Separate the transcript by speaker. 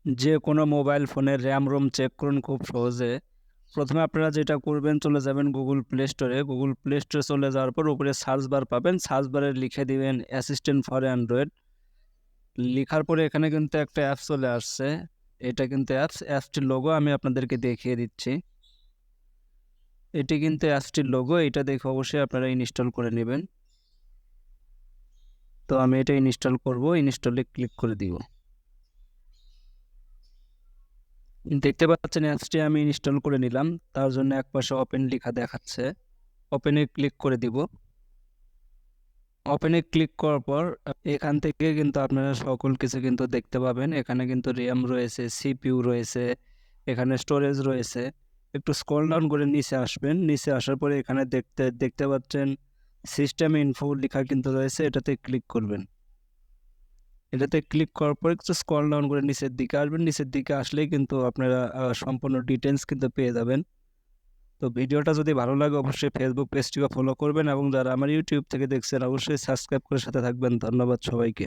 Speaker 1: যে কোনো মোবাইল ফোনের র্যাম রোম চেক করুন খুব সহজে। প্রথমে আপনারা যেটা করবেন, চলে যাবেন গুগল প্লে স্টোরে। গুগল প্লে স্টোরে চলে যাওয়ার পর উপরে সার্চ বার পাবেন, সার্চ বারে লিখে দিবেন অ্যাসিস্ট্যান্ট ফর অ্যান্ড্রয়েড। লিখার পরে এখানে কিন্তু একটা অ্যাপস চলে আসছে। এটা কিন্তু অ্যাপসটির লোগো আমি আপনাদেরকে দেখিয়ে দিচ্ছি। এটি কিন্তু অ্যাপসটির লোগো, এটা দেখে অবশ্যই আপনারা ইনস্টল করে নেবেন। তো আমি এটা ইনস্টল করব, ইনস্টলে ক্লিক করে দিব। দেখতে পাচ্ছেন অ্যাপসটি আমি ইনস্টল করে নিলাম। তার জন্য একপাশে ওপেন লেখা দেখাচ্ছে, ওপেনে ক্লিক করে দিব। ওপেনে ক্লিক করার পর এখান থেকে কিন্তু আপনারা সকল কিছু কিন্তু দেখতে পাবেন। এখানে কিন্তু র্যাম রয়েছে, সিপিইউ রয়েছে, এখানে স্টোরেজ রয়েছে। একটু স্ক্রল ডাউন করে নিচে আসবেন। নিচে আসার পরে এখানে দেখতে পাচ্ছেন সিস্টেম ইনফো লেখা কিন্তু রয়েছে, এটাতে ক্লিক করবেন। এটাতে ক্লিক করার পর একটু স্ক্রল ডাউন করে নিচের দিকে আসবেন। নিচের দিকে আসলেই কিন্তু আপনারা সম্পূর্ণ ডিটেলস কিন্তু পেয়ে যাবেন। তো ভিডিওটা যদি ভালো লাগে অবশ্যই ফেসবুক পেজটিকে ফলো করবেন, এবং যারা আমার ইউটিউব থেকে দেখছেন অবশ্যই সাবস্ক্রাইব করে সাথে থাকবেন। ধন্যবাদ সবাইকে।